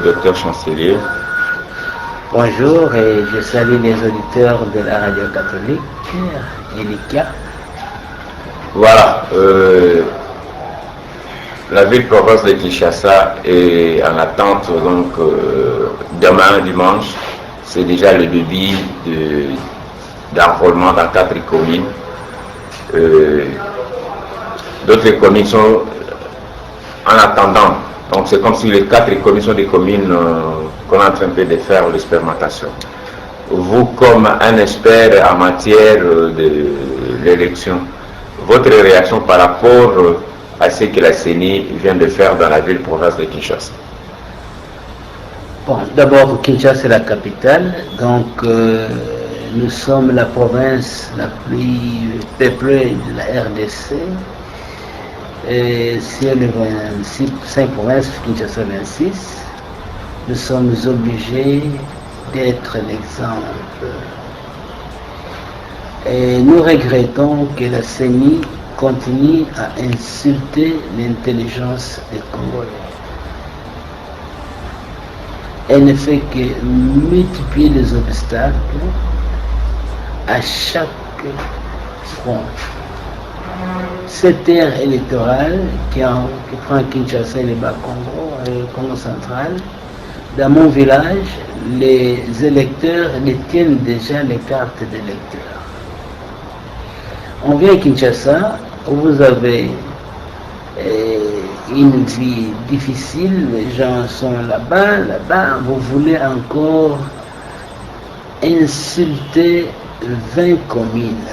docteur chancelier. Bonjour et je salue les auditeurs de la radio catholique Elika. Voilà, la ville-province de Kinshasa est en attente, donc demain, dimanche, c'est déjà le début d'enrôlement dans 4 communes. D'autres communes sont en attendant. Donc c'est comme si les 4 communes sont des communes qu'on est en train de faire l'expérimentation. Vous, comme un expert en matière de l'élection, votre réaction par rapport à ce que la CENI vient de faire dans la ville-province de Kinshasa? Bon, d'abord, Kinshasa est la capitale, donc nous sommes la province la plus peuplée de la RDC. Et sur les 5 provinces, Kinshasa 26, nous sommes obligés d'être l'exemple. Et nous regrettons que la CENI continue à insulter l'intelligence des Congolais. Elle ne fait que multiplier les obstacles à chaque front. Cette ère électorale qui prend Kinshasa et le Bas-Congo et le Congo central, dans mon village, les électeurs détiennent déjà les cartes d'électeurs. On vient à Kinshasa, où vous avez une vie difficile, les gens sont là-bas, vous voulez encore insulter 20 communes.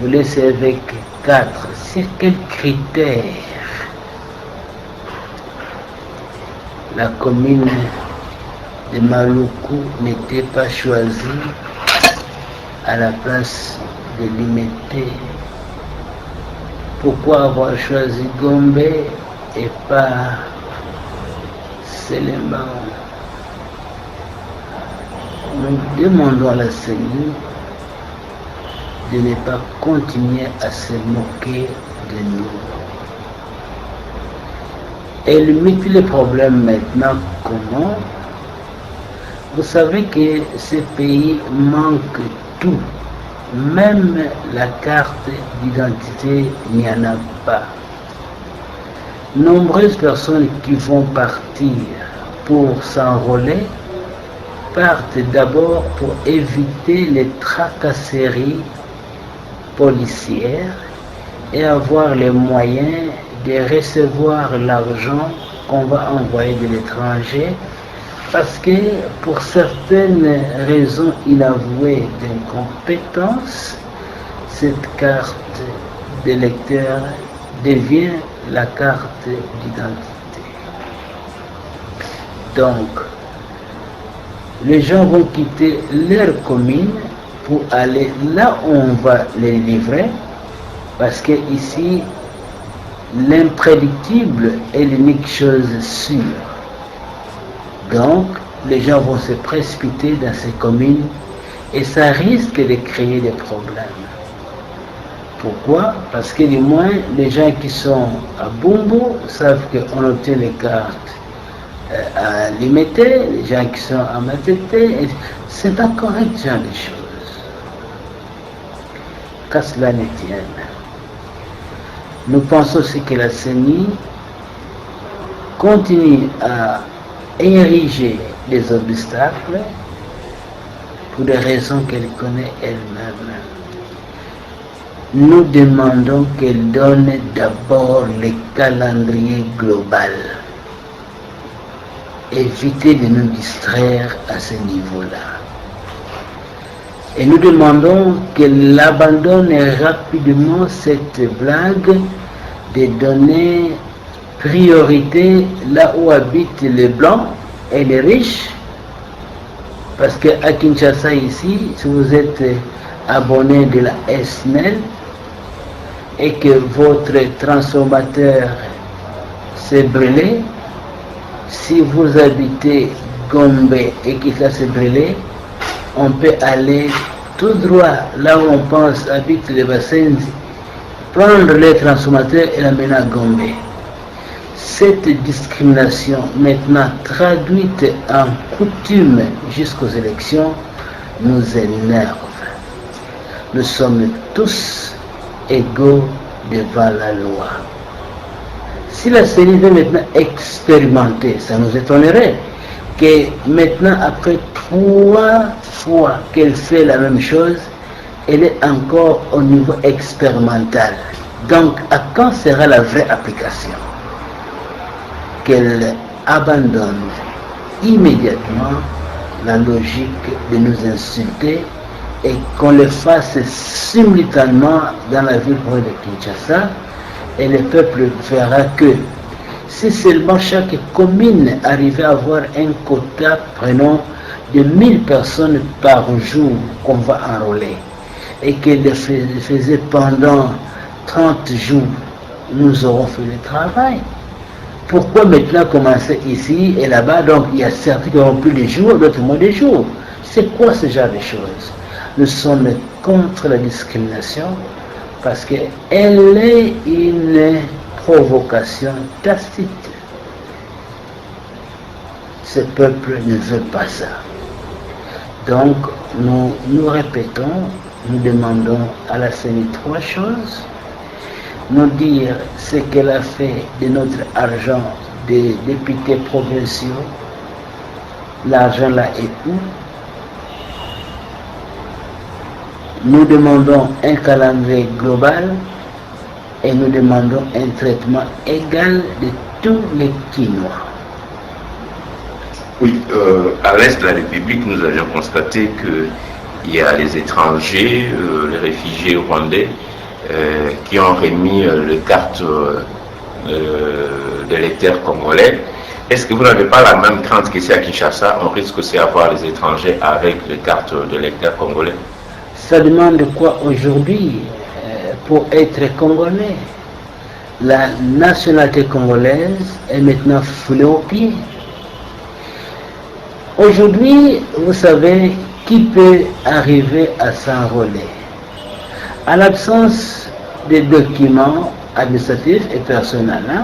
Vous laissez avec 4. Sur quels critères la commune de Maluku n'était pas choisie à la place de Limete? Pourquoi avoir choisi Gombe et pas Selembao? Nous demandons à la CENI de ne pas continuer à se moquer de nous. Elle multiplie les problèmes maintenant. Comment? Vous savez que ce pays manque tout. Même la carte d'identité n'y en a pas. Nombreuses personnes qui vont partir pour s'enrôler partent d'abord pour éviter les tracasseries policières et avoir les moyens de recevoir l'argent qu'on va envoyer de l'étranger, parce que pour certaines raisons inavouées d'incompétence, cette carte d'électeur devient la carte d'identité. Donc, les gens vont quitter leur commune pour aller là où on va les livrer, parce que ici, l'imprédictible est l'unique chose sûre. Donc, les gens vont se précipiter dans ces communes et ça risque de créer des problèmes. Pourquoi? Parce que du moins, les gens qui sont à Bumbu savent qu'on obtient les cartes à Limete, les gens qui sont à Matete, c'est incorrect ce genre de choses. Qu'à cela ne tienne. Nous pensons aussi que la CENI continue à ériger des obstacles pour des raisons qu'elle connaît elle-même. Nous demandons qu'elle donne d'abord le calendrier global. Évitez de nous distraire à ce niveau-là. Et nous demandons qu'elle abandonne rapidement cette blague de donner priorité là où habitent les blancs et les riches. Parce qu'à Kinshasa ici, si vous êtes abonné de la SNEL et que votre transformateur s'est brûlé, si vous habitez Gombe et que ça s'est brûlé, on peut aller tout droit là où on pense habite les bassins, prendre les transformateurs et l'amener à Gombe. cette discrimination maintenant traduite en coutume jusqu'aux élections nous énerve. Nous sommes tous égaux devant la loi. Si la CENI veut maintenant expérimenter, ça nous étonnerait que maintenant, après 3 fois qu'elle fait la même chose, elle est encore au niveau expérimental. Donc, à quand sera la vraie application? Qu'elle abandonne immédiatement la logique de nous insulter et qu'on le fasse simultanément dans la ville de Kinshasa, et le peuple verra que si seulement chaque commune arrivait à avoir un quota, prenons, de 1000 personnes par jour qu'on va enrôler, et qu'elle le faisait pendant 30 jours, nous aurons fait le travail. Pourquoi maintenant commencer ici et là-bas? Donc il y a certains qui auront plus de jours, d'autres moins de jours. C'est quoi ce genre de choses? Nous sommes contre la discrimination parce qu'elle est une provocation tacite. Ce peuple ne veut pas ça. Donc nous répétons, nous demandons à la CENI 3 choses. Nous dire ce qu'elle a fait de notre argent des députés provinciaux. L'argent là est où? Nous demandons un calendrier global et nous demandons un traitement égal de tous les Quinois. Oui, à l'est de la République, nous avions constaté qu'il y a les étrangers, les réfugiés rwandais, qui ont remis les cartes d'électeurs congolais. Est-ce que vous n'avez pas la même crainte qu'ici à Kinshasa, on risque aussi d'avoir les étrangers avec les cartes d'électeurs congolais? Ça demande quoi aujourd'hui pour être congolais? La nationalité congolaise est maintenant foulée aux pieds. Aujourd'hui, vous savez qui peut arriver à s'enrôler. En l'absence de documents administratifs et personnels,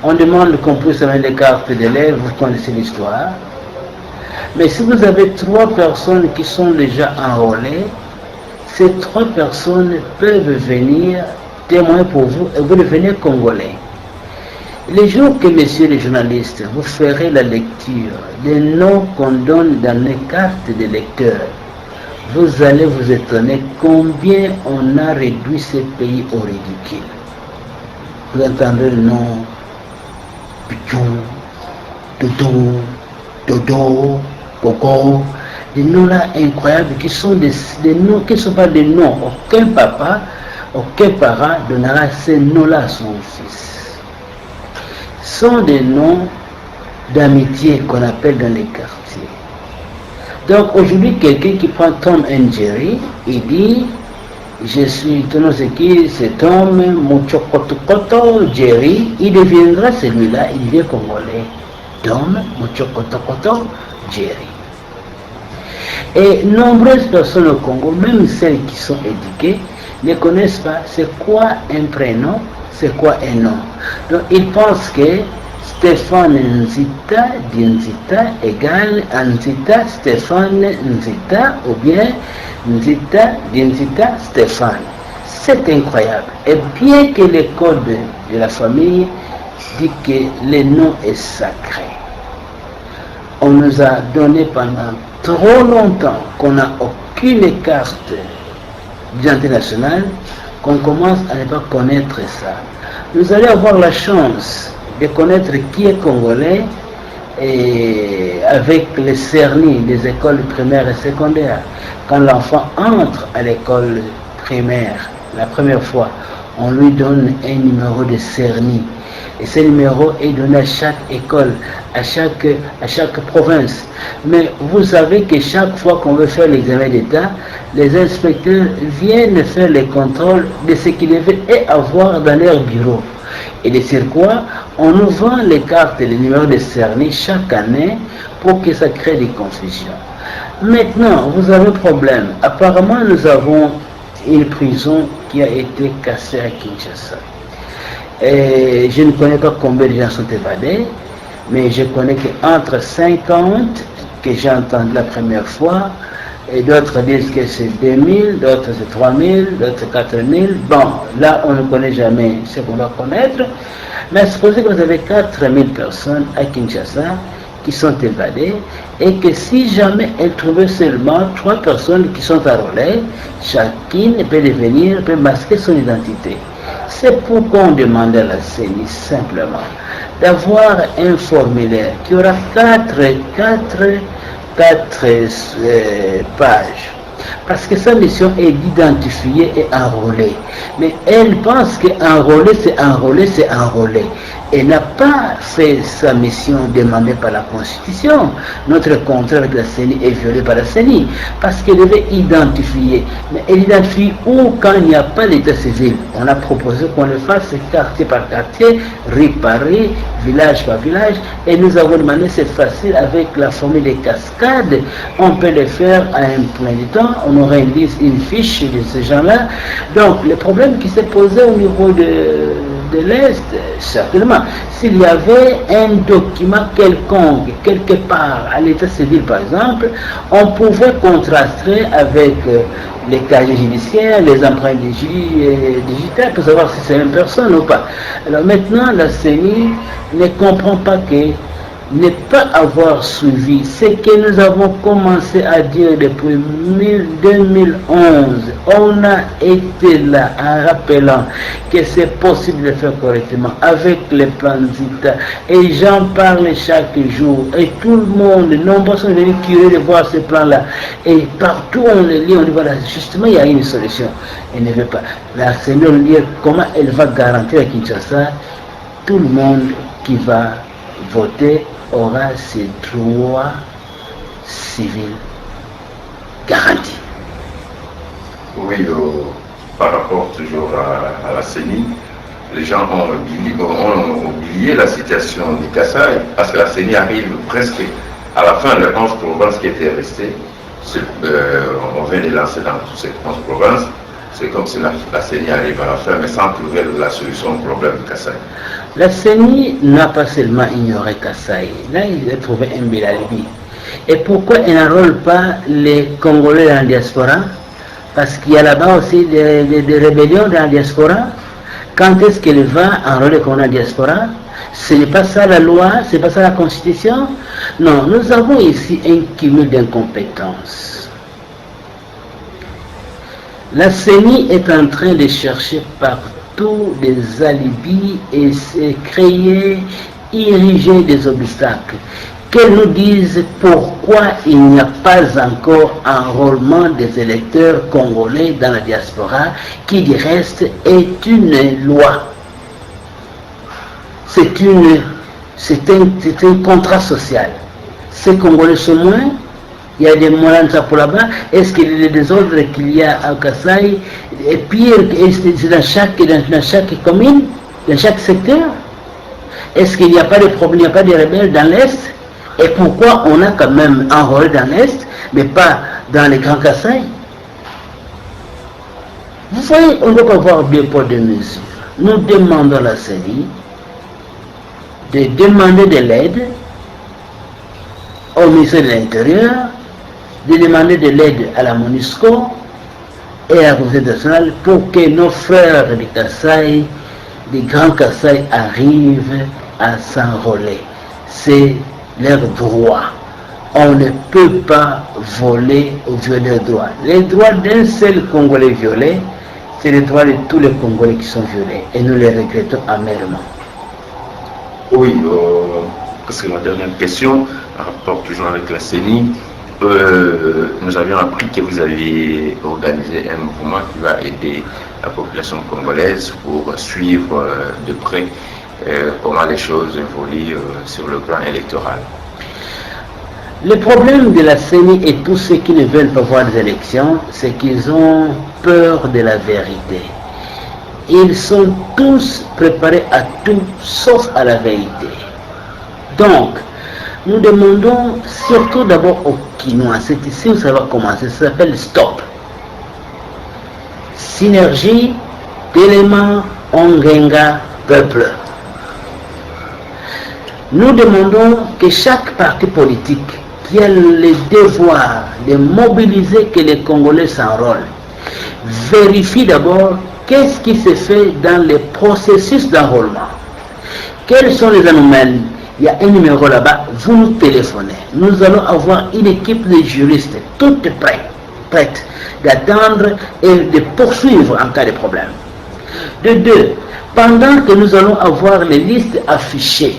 on demande qu'on puisse amener des cartes d'élèves, vous connaissez l'histoire. Mais si vous avez 3 personnes qui sont déjà enrôlées, ces 3 personnes peuvent venir témoigner pour vous et vous devenez congolais. Les jours que, messieurs les journalistes, vous ferez la lecture des noms qu'on donne dans les cartes des lecteurs, vous allez vous étonner combien on a réduit ces pays au ridicule. Vous entendrez le nom Pichou, Dodo, Dodo, Coco, des noms là incroyables qui sont des noms qui ne sont pas des noms. Aucun papa, aucun parent donnera ces noms-là à son fils. Ce sont des noms d'amitié qu'on appelle dans les quartiers. Donc aujourd'hui, quelqu'un qui prend Tom and Jerry, il dit, je suis cet homme, Muchokotokoto Jerry, il deviendra celui-là, il devient congolais. Tom, Muchokotokoto Jerry. Et nombreuses personnes au Congo, même celles qui sont éduquées, ne connaissent pas c'est quoi un prénom, c'est quoi un nom. Donc ils pensent que Stéphane Nzita d'Nzita égale Nzita Stéphane Nzita ou bien Nzita d'Nzita Stéphane. C'est incroyable. Et bien que le code de la famille dit que le nom est sacré, on nous a donné pendant trop longtemps qu'on n'a aucune carte d'identité nationale, qu'on commence à ne pas connaître ça. Nous allons avoir la chance de connaître qui est congolais et avec les cernis des écoles primaires et secondaires. Quand l'enfant entre à l'école primaire, la première fois, on lui donne un numéro de cerni. Et ce numéro est donné à chaque école, à chaque province. Mais vous savez que chaque fois qu'on veut faire l'examen d'État, les inspecteurs viennent faire les contrôles de ce qu'ils devaient avoir dans leur bureau. Et de sur quoi on nous vend les cartes et les numéros de cerni chaque année pour que ça crée des confusions. Maintenant, vous avez un problème. Apparemment, nous avons une prison qui a été cassée à Kinshasa. Et je ne connais pas combien de gens sont évadés, mais je connais qu'entre 50 que j'ai entendu la première fois, et d'autres disent que c'est 2000, d'autres c'est 3000, d'autres 4000. Bon, là on ne connaît jamais ce qu'on va connaître, mais supposez que vous avez 4000 personnes à Kinshasa qui sont évadées et que si jamais elles trouvaient seulement 3 personnes qui sont enrôlées, chacune peut devenir, peut masquer son identité. C'est pourquoi on demande à la CENI simplement d'avoir un formulaire qui aura 4 pages. Parce que sa mission est d'identifier et enrôler. Mais elle pense qu'enrôler, c'est enrôler, c'est enrôler. Elle n'a pas fait sa mission demandée par la Constitution. Notre contrat avec la CENI est violé par la CENI. Parce qu'elle devait identifier. Mais elle identifie où quand il n'y a pas l'état civil. On a proposé qu'on le fasse quartier par quartier, rue par rue, village par village. Et nous avons demandé, c'est facile, avec la formule des cascades, on peut le faire à un point de temps. On aurait une fiche de ces gens-là. Donc, le problème qui s'est posé au niveau de l'Est, certainement, s'il y avait un document quelconque, quelque part, à l'état civil par exemple, on pouvait contraster avec les casiers judiciaires, les empreintes digitales, pour savoir si c'est une personne ou pas. Alors maintenant, la CENI ne comprend pas que ne pas avoir suivi ce que nous avons commencé à dire depuis 2011. On a été là en rappelant que c'est possible de faire correctement avec les plans d'État. Et j'en parle chaque jour. Et tout le monde, nombreux sont venus curieux de voir ces plans-là. Et partout on les lit, on dit voilà, justement il y a une solution. Elle ne veut pas. La Seigneur nous dit comment elle va garantir à Kinshasa tout le monde qui va voter aura ses droits civils garantis. Oui, par rapport toujours à la CENI, les gens ont oublié la situation du Kassai, parce que la CENI arrive presque à la fin de 11 provinces qui étaient restées. On vient de lancer dans toutes ces 11 provinces. C'est comme si la CENI arrive à la fin, mais sans trouver la solution au problème du Kassai. La CENI n'a pas seulement ignoré Kassai, là il a trouvé un bel alibi. Et pourquoi elle n'enrôle pas les Congolais dans la diaspora? Parce qu'il y a là-bas aussi des rébellions dans la diaspora. Quand est-ce qu'elle va enrôler les Congolais dans la diaspora? Ce n'est pas ça la loi, ce n'est pas ça la Constitution. Non, nous avons ici un cumul d'incompétences. La CENI est en train de chercher partout des alibis et créer, ériger des obstacles. Qu'elle nous dise pourquoi il n'y a pas encore enrôlement des électeurs congolais dans la diaspora, qui du reste est une loi. C'est un contrat social. Ces Congolais sont moins. Il y a des moyens pour là-bas. Est-ce qu'il y a des ordres qu'il y a à Kassai? Et pire, c'est dans chaque commune, dans chaque secteur? Est-ce qu'il n'y a pas de problèmes, il n'y a pas de rebelles dans l'Est? Et pourquoi on a quand même enrôlé dans l'Est, mais pas dans les grands Kassai? Vous voyez, on ne doit pas avoir deux poids deux mesures. Nous demandons à la CENI de demander de l'aide au ministère de l'Intérieur, de demander de l'aide à la MONUSCO et à la Communauté nationale pour que nos frères de Kassai, des grands Kassai, arrivent à s'enrôler. C'est leur droit. On ne peut pas voler ou violer leurs droits. Les droits d'un seul Congolais violé, c'est les droits de tous les Congolais qui sont violés. Et nous les regrettons amèrement. Oui, parce que la dernière question, en rapport toujours avec la CENI, nous avions appris que vous aviez organisé un mouvement qui va aider la population congolaise pour suivre de près comment les choses évoluent sur le plan électoral. Le problème de la CENI et tous ceux qui ne veulent pas voir des élections, c'est qu'ils ont peur de la vérité. Ils sont tous préparés à tout sauf à la vérité. Donc, nous demandons surtout d'abord aux Quinois, c'est ici où ça va commencer, ça s'appelle STOP. Synergie d'éléments Ongenga peuple. Nous demandons que chaque parti politique qui a le devoir de mobiliser que les Congolais s'enrôlent, vérifie d'abord qu'est-ce qui se fait dans les processus d'enrôlement. Quelles sont les anomalies? Il y a un numéro là-bas, vous nous téléphonez. Nous allons avoir une équipe de juristes toute prête d'attendre et de poursuivre en cas de problème. De deux, pendant que nous allons avoir les listes affichées,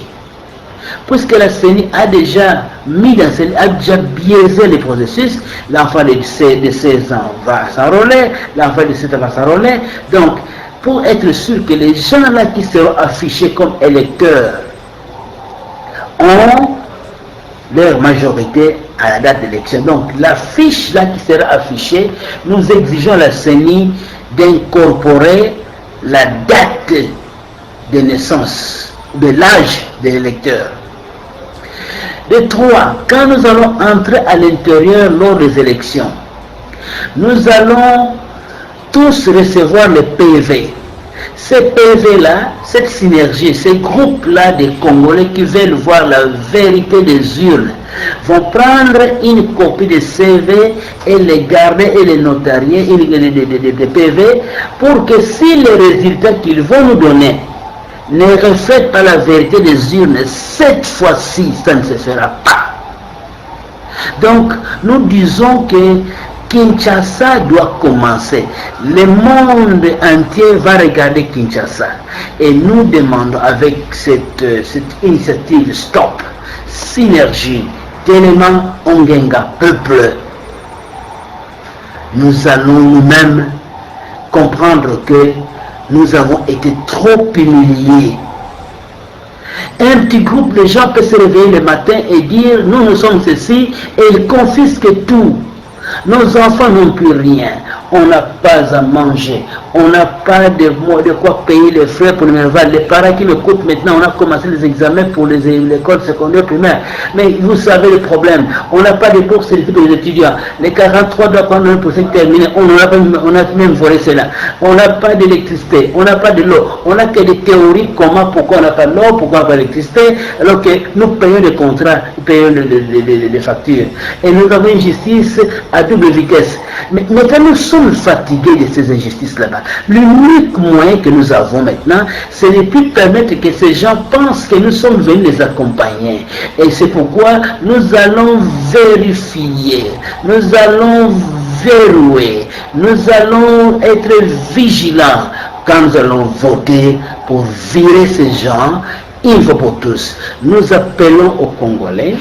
puisque la CENI a déjà biaisé les processus, l'enfant de 16 ans va s'enrôler, l'enfant de 17 ans va s'enrôler. Donc, pour être sûr que les gens là qui seront affichés comme électeurs ont leur majorité à la date d'élection. Donc, la fiche là qui sera affichée, nous exigeons à la CENI d'incorporer la date de naissance, de l'âge de l'électeur. De trois, quand nous allons entrer à l'intérieur lors des élections, nous allons tous recevoir le PV. Ces PV-là, cette synergie, ces groupes-là de Congolais qui veulent voir la vérité des urnes, vont prendre une copie de CV et les garder et les notarier, des PV, pour que si les résultats qu'ils vont nous donner ne reflètent pas la vérité des urnes, cette fois-ci, ça ne se fera pas. Donc, nous disons que Kinshasa doit commencer. Le monde entier va regarder Kinshasa. Et nous demandons avec cette initiative Stop, Synergie, Téléma Ongenga, Peuple, nous allons nous-mêmes comprendre que nous avons été trop humiliés. Un petit groupe de gens peut se réveiller le matin et dire nous sommes ceci, et ils confisquent tout. Nos enfants n'ont plus rien. On n'a pas à manger. On n'a pas de quoi payer les frais pour l'université. Les parents qui me coûtent maintenant, on a commencé les examens pour l'école secondaire primaire. Mais vous savez le problème. On n'a pas de bourse pour les étudiants. Les 43 doivent prendre pour terminer. On a même volé cela. On n'a pas d'électricité. On n'a pas de l'eau. On n'a que des théories. Pourquoi on n'a pas l'eau, pourquoi on n'a pas d'électricité. Alors que nous payons des contrats, nous payons des factures. Et nous avons une justice à double vitesse. Mais quand nous sommes fatigués de ces injustices là-bas, l'unique moyen que nous avons maintenant, c'est de plus permettre que ces gens pensent que nous sommes venus les accompagner. Et c'est pourquoi nous allons vérifier, nous allons verrouiller, nous allons être vigilants quand nous allons voter pour virer ces gens une fois pour tous. Nous appelons aux Congolais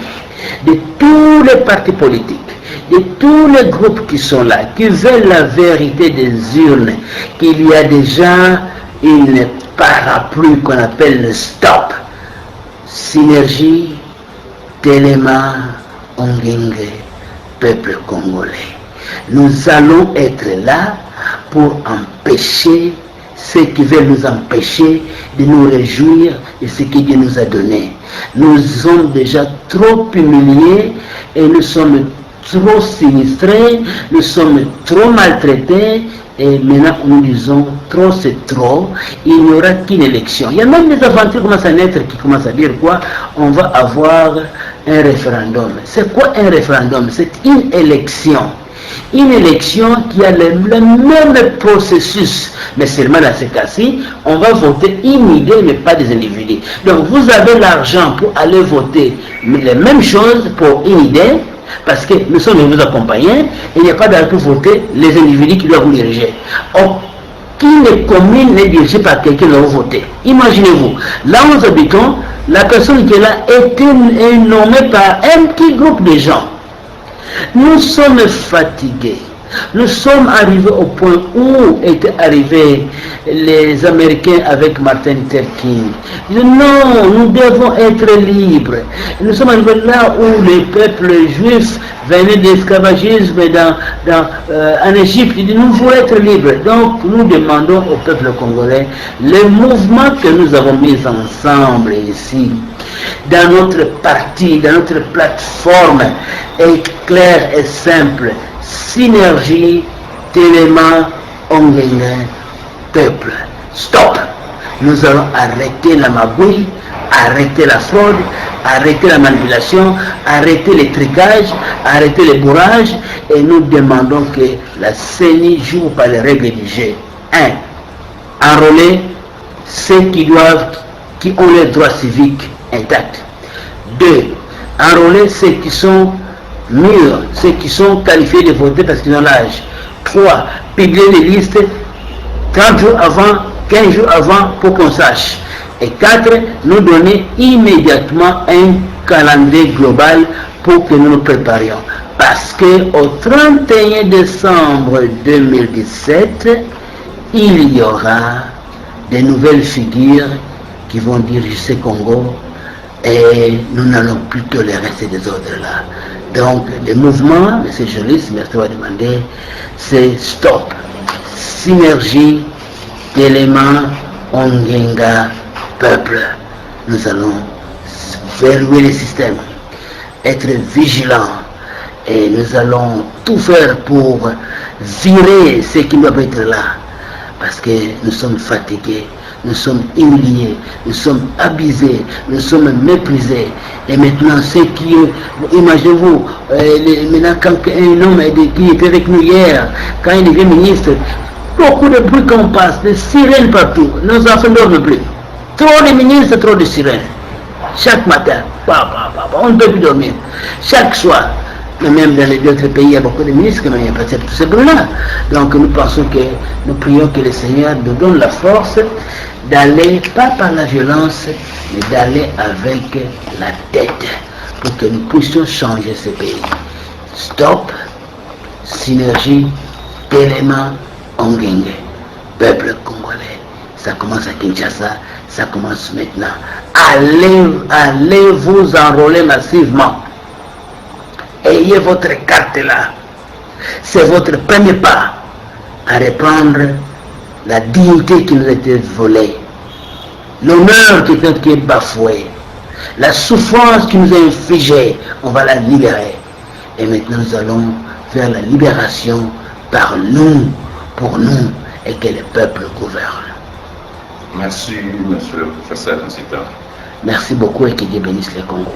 de tous les partis politiques, de tous les groupes qui sont là, qui veulent la vérité des urnes, qu'il y a déjà une parapluie qu'on appelle le Stop, Synergie, Téléma, Ongenga, Peuple congolais. Nous allons être là pour empêcher ceux qui veulent nous empêcher de nous réjouir de ce que Dieu nous a donné. Nous sommes déjà trop humiliés et nous sommes trop sinistrés, nous sommes trop maltraités, et maintenant nous disons trop c'est trop, il n'y aura qu'une élection. Il y a même des aventures qui commencent à naître qui commencent à dire quoi? On va avoir un référendum. C'est quoi un référendum? C'est une élection. Une élection qui a le même processus, mais seulement dans ce cas-ci, on va voter une idée, mais pas des individus. Donc vous avez l'argent pour aller voter, mais les mêmes choses pour une idée, parce que nous sommes venus vous accompagner, et il n'y a pas d'argent pour voter les individus qui doivent vous diriger. Aucune commune n'est dirigée par quelqu'un qui doit voter. Imaginez-vous, là où nous habitons, la personne qui est là est nommée par un petit groupe de gens. Nous sommes fatigués. Nous sommes arrivés au point où étaient arrivés les Américains avec Martin Luther King. Non, nous devons être libres. Nous sommes arrivés là où les peuples juifs venaient de l'esclavagisme en Égypte. Nous voulons être libres. Donc nous demandons au peuple congolais, le mouvement que nous avons mis ensemble ici, dans notre parti, dans notre plateforme, est clair et simple. Synergie, Téléma, Ongenga, Peuple. Stop. nous allons arrêter la magouille, arrêter la fraude, arrêter la manipulation, arrêter les tricages, arrêter les bourrages, et nous demandons que la CENI joue par les règles du jeu. 1. Enrôler ceux qui ont leurs droits civiques intacts. 2. Enrôler ceux qui sont mûrs, ceux qui sont qualifiés de voter parce qu'ils ont l'âge. 3. Publier les listes 30 jours avant, 15 jours avant pour qu'on sache. Et 4. Nous donner immédiatement un calendrier global pour que nous nous préparions. Parce qu'au 31 décembre 2017, il y aura des nouvelles figures qui vont diriger ce Congo et nous n'allons plus tolérer ces désordres-là. Donc, le mouvement, M. Jolis, merci d'avoir demandé, c'est stop. Synergie d'éléments Ongenga peuple. Nous allons verrouiller le système, être vigilants et nous allons tout faire pour virer ceux qui doivent être là. Parce que nous sommes fatigués, nous sommes humiliés, nous sommes abusés, nous sommes méprisés. Et maintenant, ceux qui, imaginez-vous, maintenant quand un homme qui était avec nous hier, quand il devient ministre, beaucoup de bruit qu'on passe, des sirènes partout, nos enfants ne dorment plus. Trop de ministres, trop de sirènes. Chaque matin, on ne peut plus dormir. Chaque soir. Mais même dans les autres pays, il y a beaucoup de ministres qui n'ont pas tout ce bruit-là. Donc nous pensons que, nous prions que le Seigneur nous donne la force d'aller, pas par la violence, mais d'aller avec la tête, pour que nous puissions changer ce pays. Stop, synergie, élément, Ongenga, peuple congolais. Ça commence à Kinshasa, ça commence maintenant. Allez vous enrôler massivement. Ayez votre carte là. C'est votre premier pas à reprendre la dignité qui nous a été volée, l'honneur qui est bafoué, la souffrance qui nous a infligée. On va la libérer. Et maintenant nous allons faire la libération par nous, pour nous, et que le peuple gouverne. Merci, monsieur le professeur Nsita. Merci beaucoup et que Dieu bénisse le Congo.